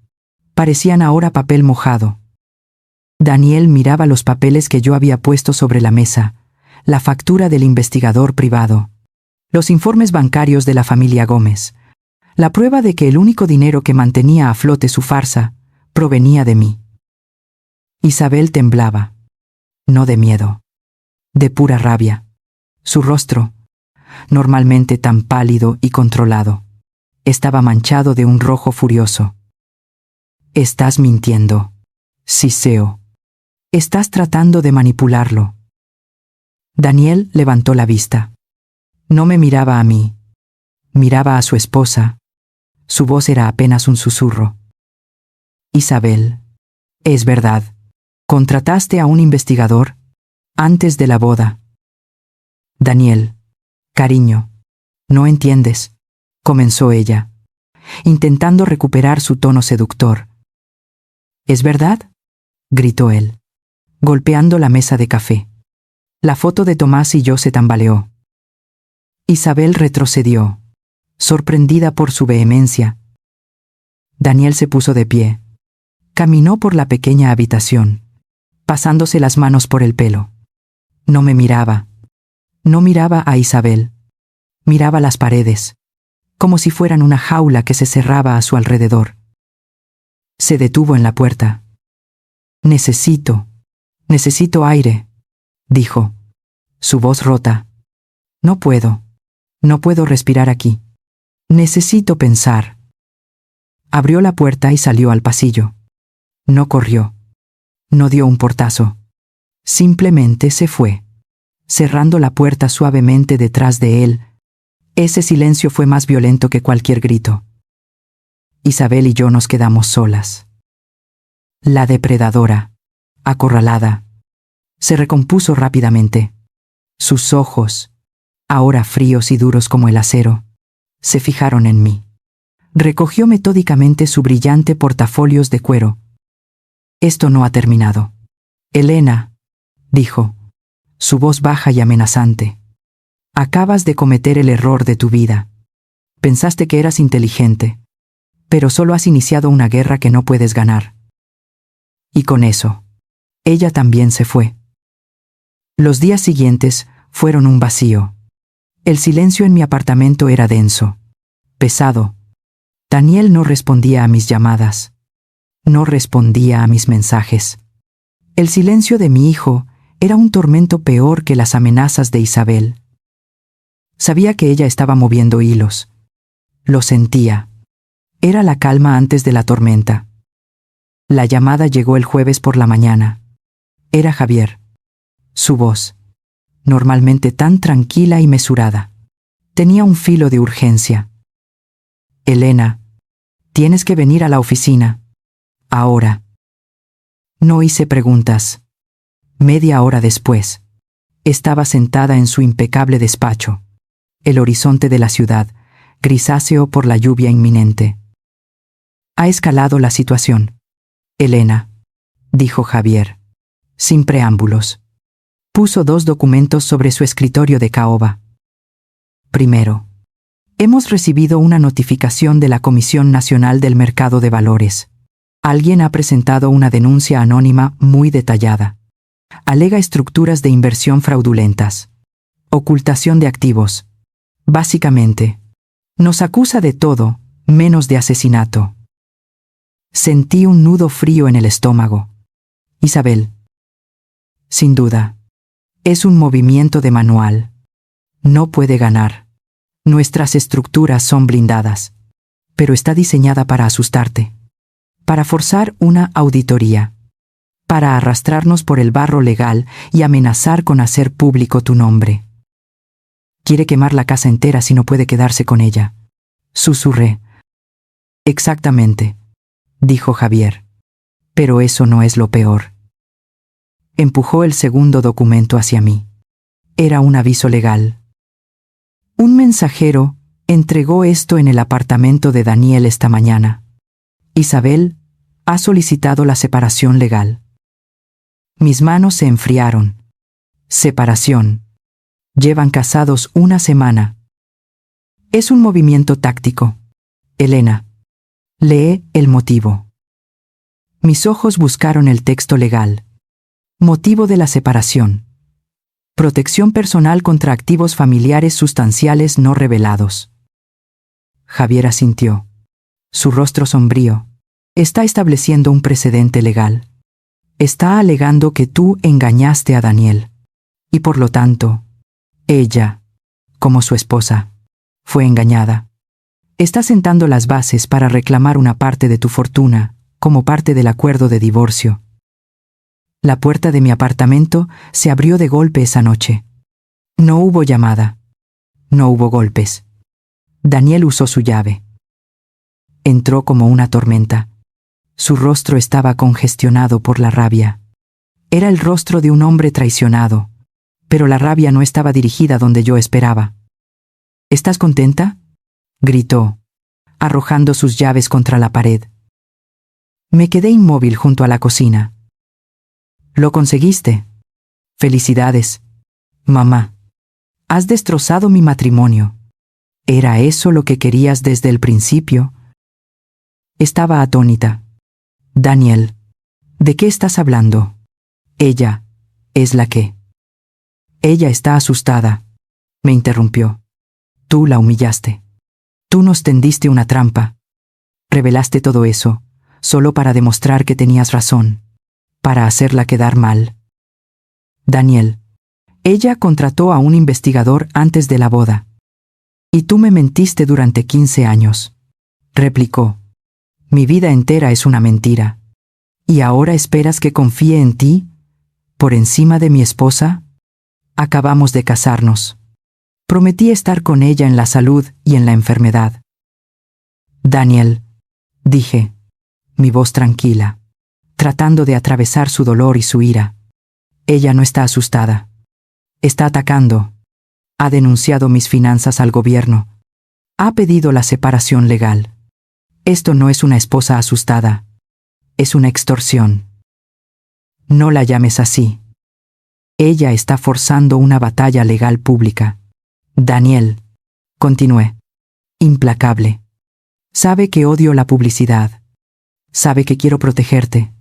parecían ahora papel mojado. Daniel miraba los papeles que yo había puesto sobre la mesa, la factura del investigador privado, los informes bancarios de la familia Gómez, la prueba de que el único dinero que mantenía a flote su farsa provenía de mí. Isabel temblaba, no de miedo, de pura rabia. Su rostro, normalmente tan pálido y controlado, estaba manchado de un rojo furioso. Estás mintiendo, Siseo. Estás tratando de manipularlo. Daniel levantó la vista. No me miraba a mí. Miraba a su esposa. Su voz era apenas un susurro. Isabel, es verdad. ¿Contrataste a un investigador antes de la boda? Daniel, cariño, no entiendes, comenzó ella, intentando recuperar su tono seductor. ¿Es verdad?, gritó él, golpeando la mesa de café. La foto de Tomás y yo se tambaleó. Isabel retrocedió, sorprendida por su vehemencia. Daniel se puso de pie. Caminó por la pequeña habitación, pasándose las manos por el pelo. No me miraba. No miraba a Isabel. Miraba las paredes, como si fueran una jaula que se cerraba a su alrededor. Se detuvo en la puerta. Necesito aire, dijo, su voz rota. No puedo respirar aquí. Necesito pensar. Abrió la puerta y salió al pasillo. No corrió. No dio un portazo. Simplemente se fue, cerrando la puerta suavemente detrás de él. Ese silencio fue más violento que cualquier grito. Isabel y yo nos quedamos solas. La depredadora, acorralada, se recompuso rápidamente. Sus ojos, ahora fríos y duros como el acero, se fijaron en mí. Recogió metódicamente su brillante portafolios de cuero. Esto no ha terminado. Elena, dijo, su voz baja y amenazante. Acabas de cometer el error de tu vida. Pensaste que eras inteligente, pero solo has iniciado una guerra que no puedes ganar. Y con eso, ella también se fue. Los días siguientes fueron un vacío. El silencio en mi apartamento era denso, pesado. Daniel no respondía a mis llamadas. No respondía a mis mensajes. El silencio de mi hijo era un tormento peor que las amenazas de Isabel. Sabía que ella estaba moviendo hilos. Lo sentía. Era la calma antes de la tormenta. La llamada llegó el jueves por la mañana. Era Javier. Su voz, normalmente tan tranquila y mesurada, tenía un filo de urgencia. Elena, tienes que venir a la oficina. Ahora. No hice preguntas. Media hora después, estaba sentada en su impecable despacho. El horizonte de la ciudad, grisáceo por la lluvia inminente. Ha escalado la situación, Elena, dijo Javier, sin preámbulos. Puso 2 documentos sobre su escritorio de caoba. Primero, hemos recibido una notificación de la Comisión Nacional del Mercado de Valores. Alguien ha presentado una denuncia anónima muy detallada. Alega estructuras de inversión fraudulentas. Ocultación de activos. Básicamente, nos acusa de todo, menos de asesinato. Sentí un nudo frío en el estómago. Isabel. Sin duda. Es un movimiento de manual. No puede ganar. Nuestras estructuras son blindadas. Pero está diseñada para asustarte. Para forzar una auditoría. Para arrastrarnos por el barro legal y amenazar con hacer público tu nombre. Quiere quemar la casa entera si no puede quedarse con ella. Susurré. Exactamente, dijo Javier. Pero eso no es lo peor. Empujó el segundo documento hacia mí. Era un aviso legal. Un mensajero entregó esto en el apartamento de Daniel esta mañana. Isabel ha solicitado la separación legal. Mis manos se enfriaron. Separación. Llevan casados una semana. Es un movimiento táctico. Elena. Lee el motivo. Mis ojos buscaron el texto legal. Motivo de la separación. Protección personal contra activos familiares sustanciales no revelados. Javier asintió. Su rostro sombrío. Está estableciendo un precedente legal. Está alegando que tú engañaste a Daniel. Y por lo tanto, ella, como su esposa, fue engañada. Está sentando las bases para reclamar una parte de tu fortuna, como parte del acuerdo de divorcio. La puerta de mi apartamento se abrió de golpe esa noche. No hubo llamada. No hubo golpes. Daniel usó su llave. Entró como una tormenta. Su rostro estaba congestionado por la rabia. Era el rostro de un hombre traicionado, pero la rabia no estaba dirigida donde yo esperaba. ¿Estás contenta?, gritó, arrojando sus llaves contra la pared. Me quedé inmóvil junto a la cocina. Lo conseguiste. Felicidades, mamá. Has destrozado mi matrimonio. ¿Era eso lo que querías desde el principio? Estaba atónita. Daniel, ¿de qué estás hablando? Ella es la que. Ella está asustada, me interrumpió. Tú la humillaste. Tú nos tendiste una trampa. Revelaste todo eso, solo para demostrar que tenías razón, para hacerla quedar mal. Daniel, ella contrató a un investigador antes de la boda. Y tú me mentiste durante 15 años. Replicó. Mi vida entera es una mentira. ¿Y ahora esperas que confíe en ti, por encima de mi esposa? Acabamos de casarnos. Prometí estar con ella en la salud y en la enfermedad. Daniel, dije, mi voz tranquila, tratando de atravesar su dolor y su ira. Ella no está asustada. Está atacando. Ha denunciado mis finanzas al gobierno. Ha pedido la separación legal. Esto no es una esposa asustada. Es una extorsión. No la llames así. Ella está forzando una batalla legal pública. Daniel, continué, implacable. Sabe que odio la publicidad. Sabe que quiero protegerte.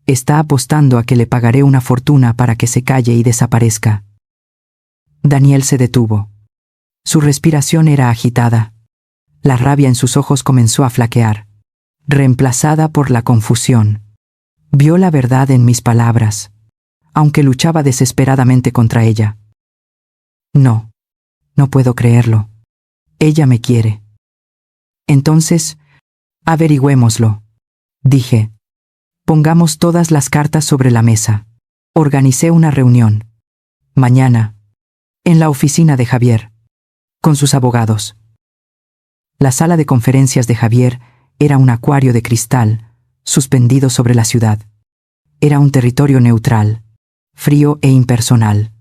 Está apostando a que le pagaré una fortuna para que se calle y desaparezca. Daniel se detuvo. Su respiración era agitada. La rabia en sus ojos comenzó a flaquear, reemplazada por la confusión. Vio la verdad en mis palabras, aunque luchaba desesperadamente contra ella. No, no puedo creerlo. Ella me quiere. Entonces, averigüémoslo, dije. Pongamos todas las cartas sobre la mesa. Organicé una reunión. Mañana, en la oficina de Javier, con sus abogados. La sala de conferencias de Javier era un acuario de cristal, suspendido sobre la ciudad. Era un territorio neutral, frío e impersonal.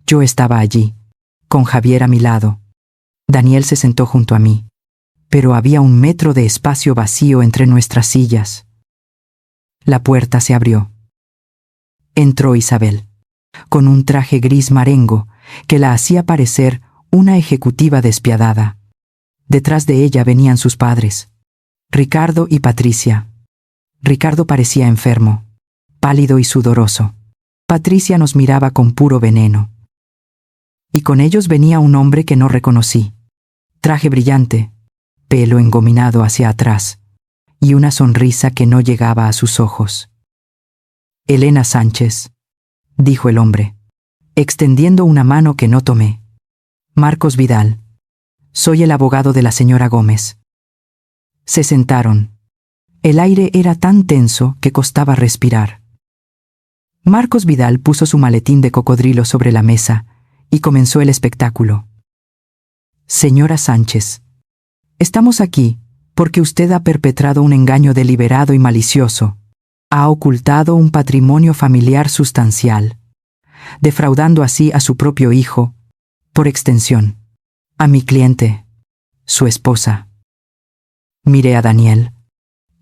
Yo estaba allí, con Javier a mi lado. Daniel se sentó junto a mí, pero había 1 metro de espacio vacío entre nuestras sillas. La puerta se abrió. Entró Isabel, con un traje gris marengo que la hacía parecer una ejecutiva despiadada. Detrás de ella venían sus padres, Ricardo y Patricia. Ricardo parecía enfermo, pálido y sudoroso. Patricia nos miraba con puro veneno. Y con ellos venía un hombre que no reconocí. Traje brillante, pelo engominado hacia atrás, y una sonrisa que no llegaba a sus ojos. Elena Sánchez, dijo el hombre, extendiendo una mano que no tomé. Marcos Vidal. Soy el abogado de la señora Gómez. Se sentaron. El aire era tan tenso que costaba respirar. Marcos Vidal puso su maletín de cocodrilo sobre la mesa y comenzó el espectáculo. Señora Sánchez, estamos aquí porque usted ha perpetrado un engaño deliberado y malicioso. Ha ocultado un patrimonio familiar sustancial, defraudando así a su propio hijo, por extensión, a mi cliente, su esposa. Miré a Daniel.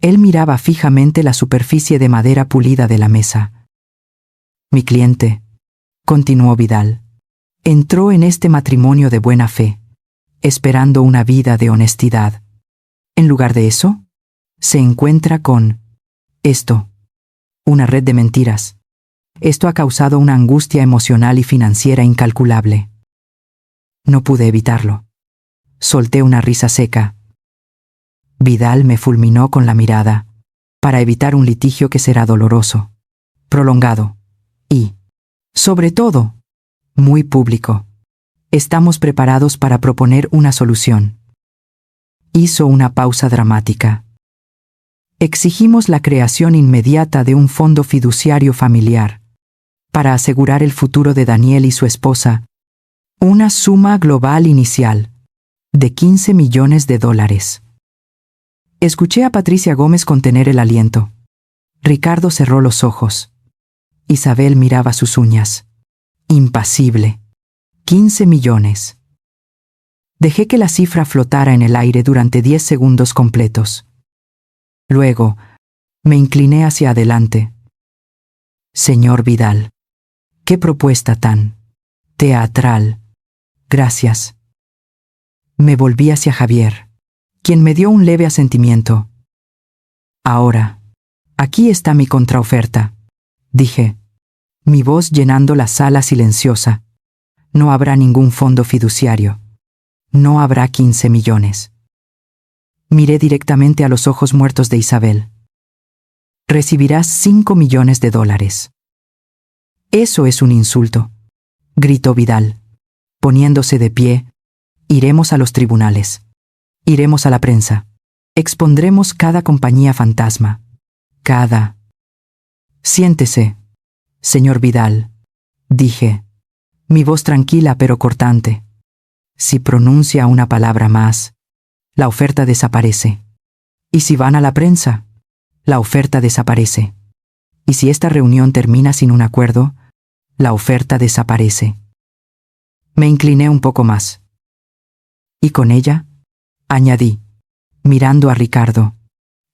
Él miraba fijamente la superficie de madera pulida de la mesa. Mi cliente, continuó Vidal, entró en este matrimonio de buena fe, esperando una vida de honestidad. En lugar de eso, se encuentra con esto, una red de mentiras. Esto ha causado una angustia emocional y financiera incalculable. No pude evitarlo. Solté una risa seca. Vidal me fulminó con la mirada, para evitar un litigio que será doloroso, prolongado y, sobre todo, muy público. Estamos preparados para proponer una solución. Hizo una pausa dramática. Exigimos la creación inmediata de un fondo fiduciario familiar, para asegurar el futuro de Daniel y su esposa, una suma global inicial de $15 millones. Escuché a Patricia Gómez contener el aliento. Ricardo cerró los ojos. Isabel miraba sus uñas. Impasible. 15 millones. Dejé que la cifra flotara en el aire durante 10 segundos completos. Luego, me incliné hacia adelante. Señor Vidal, qué propuesta tan teatral. Gracias. Me volví hacia Javier, quien me dio un leve asentimiento. Ahora, aquí está mi contraoferta, dije, mi voz llenando la sala silenciosa. No habrá ningún fondo fiduciario. No habrá 15 millones. Miré directamente a los ojos muertos de Isabel. Recibirás $5 millones. Eso es un insulto, gritó Vidal, poniéndose de pie. Iremos a los tribunales. Iremos a la prensa. Expondremos cada compañía fantasma. Cada. Siéntese, señor Vidal, dije, mi voz tranquila pero cortante. Si pronuncia una palabra más, la oferta desaparece. Y si van a la prensa, la oferta desaparece. Y si esta reunión termina sin un acuerdo, la oferta desaparece. Me incliné un poco más. Y con ella, añadí, mirando a Ricardo,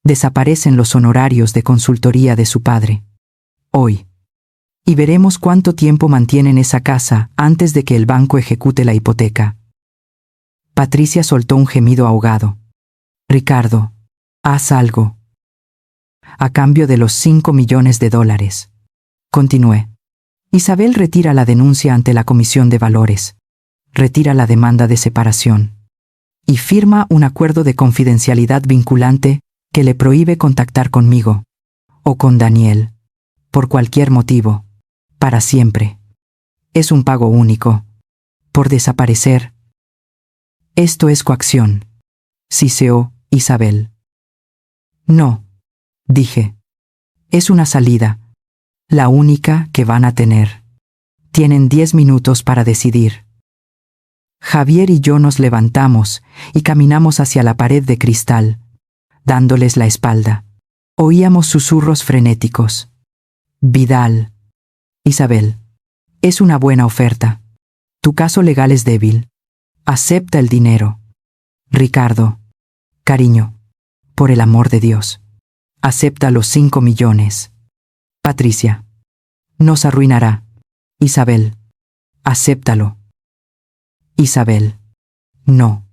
desaparecen los honorarios de consultoría de su padre. Hoy. Y veremos cuánto tiempo mantienen esa casa antes de que el banco ejecute la hipoteca. Patricia soltó un gemido ahogado. Ricardo, haz algo. A cambio de los $5 millones. Continué. Isabel retira la denuncia ante la Comisión de Valores. Retira la demanda de separación. Y firma un acuerdo de confidencialidad vinculante que le prohíbe contactar conmigo, o con Daniel, por cualquier motivo, para siempre. Es un pago único. Por desaparecer. Esto es coacción. Siseó Isabel. No, dije. Es una salida. La única que van a tener. Tienen 10 minutos para decidir. Javier y yo nos levantamos y caminamos hacia la pared de cristal, dándoles la espalda. Oíamos susurros frenéticos. Vidal. Isabel. Es una buena oferta. Tu caso legal es débil. Acepta el dinero. Ricardo. Cariño. Por el amor de Dios. Acepta los 5 millones. Patricia. Nos arruinará. Isabel. Acéptalo. Isabel. No.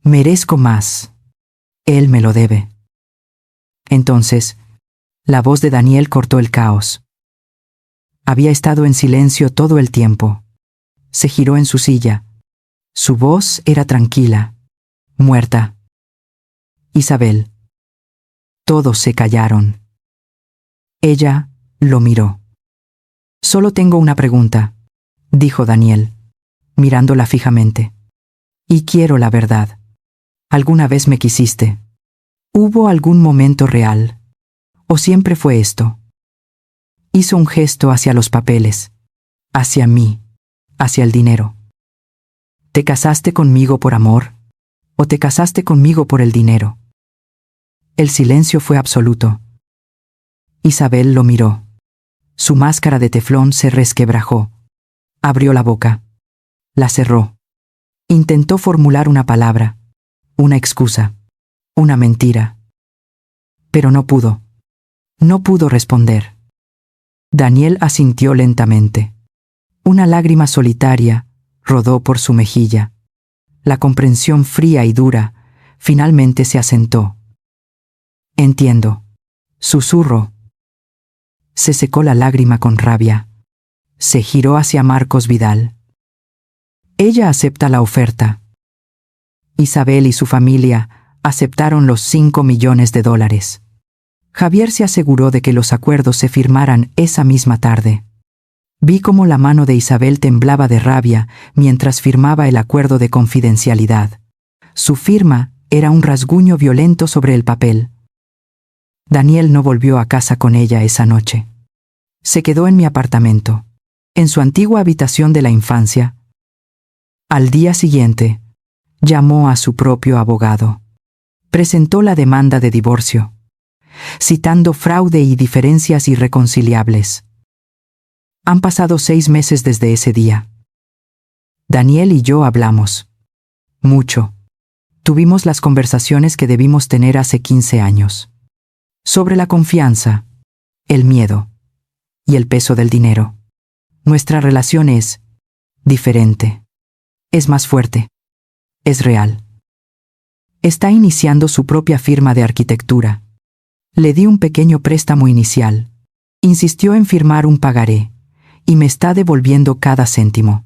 Merezco más. Él me lo debe. Entonces, la voz de Daniel cortó el caos. Había estado en silencio todo el tiempo. Se giró en su silla. Su voz era tranquila, muerta. Isabel. Todos se callaron. Ella lo miró. Solo tengo una pregunta, dijo Daniel, mirándola fijamente. Y quiero la verdad. ¿Alguna vez me quisiste? ¿Hubo algún momento real? ¿O siempre fue esto? Hizo un gesto hacia los papeles, hacia mí, hacia el dinero. ¿Te casaste conmigo por amor? ¿O te casaste conmigo por el dinero? El silencio fue absoluto. Isabel lo miró. Su máscara de teflón se resquebrajó. Abrió la boca. La cerró. Intentó formular una palabra, una excusa, una mentira. Pero no pudo. No pudo responder. Daniel asintió lentamente. Una lágrima solitaria rodó por su mejilla. La comprensión fría y dura finalmente se asentó. Entiendo. Susurró. Se secó la lágrima con rabia. Se giró hacia Marcos Vidal. Ella acepta la oferta. Isabel y su familia aceptaron los $5 millones. Javier se aseguró de que los acuerdos se firmaran esa misma tarde. Vi cómo la mano de Isabel temblaba de rabia mientras firmaba el acuerdo de confidencialidad. Su firma era un rasguño violento sobre el papel. Daniel no volvió a casa con ella esa noche. Se quedó en mi apartamento, en su antigua habitación de la infancia. Al día siguiente, llamó a su propio abogado. Presentó la demanda de divorcio, citando fraude y diferencias irreconciliables. Han pasado 6 meses desde ese día. Daniel y yo hablamos. Mucho. Tuvimos las conversaciones que debimos tener hace 15 años. Sobre la confianza, el miedo y el peso del dinero. Nuestra relación es diferente. Es más fuerte. Es real. Está iniciando su propia firma de arquitectura. Le di un pequeño préstamo inicial. Insistió en firmar un pagaré y me está devolviendo cada céntimo,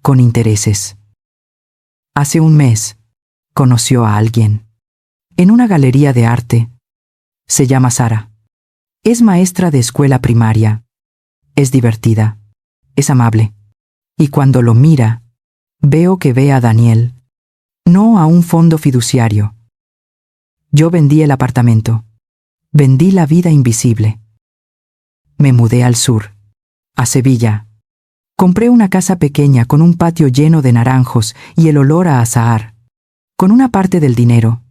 con intereses. Hace un mes, conoció a alguien. En una galería de arte. Se llama Sara. Es maestra de escuela primaria. Es divertida. Es amable. Y cuando lo mira, veo que ve a Daniel, no a un fondo fiduciario. Yo vendí el apartamento. Vendí la vida invisible. Me mudé al sur, a Sevilla. Compré una casa pequeña con un patio lleno de naranjos y el olor a azahar. Con una parte del dinero,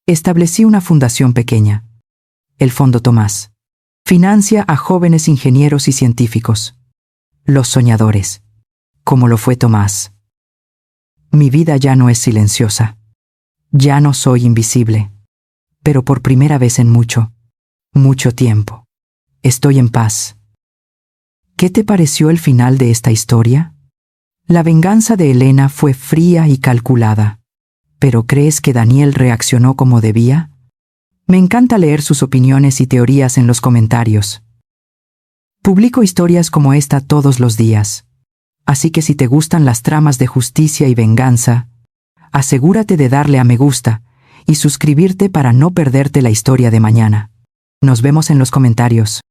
establecí una fundación pequeña. El Fondo Tomás. Financia a jóvenes ingenieros y científicos. Los soñadores. Como lo fue Tomás. Mi vida ya no es silenciosa. Ya no soy invisible. Pero por primera vez en mucho tiempo, estoy en paz. ¿Qué te pareció el final de esta historia? La venganza de Elena fue fría y calculada. ¿Pero crees que Daniel reaccionó como debía? Me encanta leer sus opiniones y teorías en los comentarios. Publico historias como esta todos los días. Así que si te gustan las tramas de justicia y venganza, asegúrate de darle a me gusta y suscribirte para no perderte la historia de mañana. Nos vemos en los comentarios.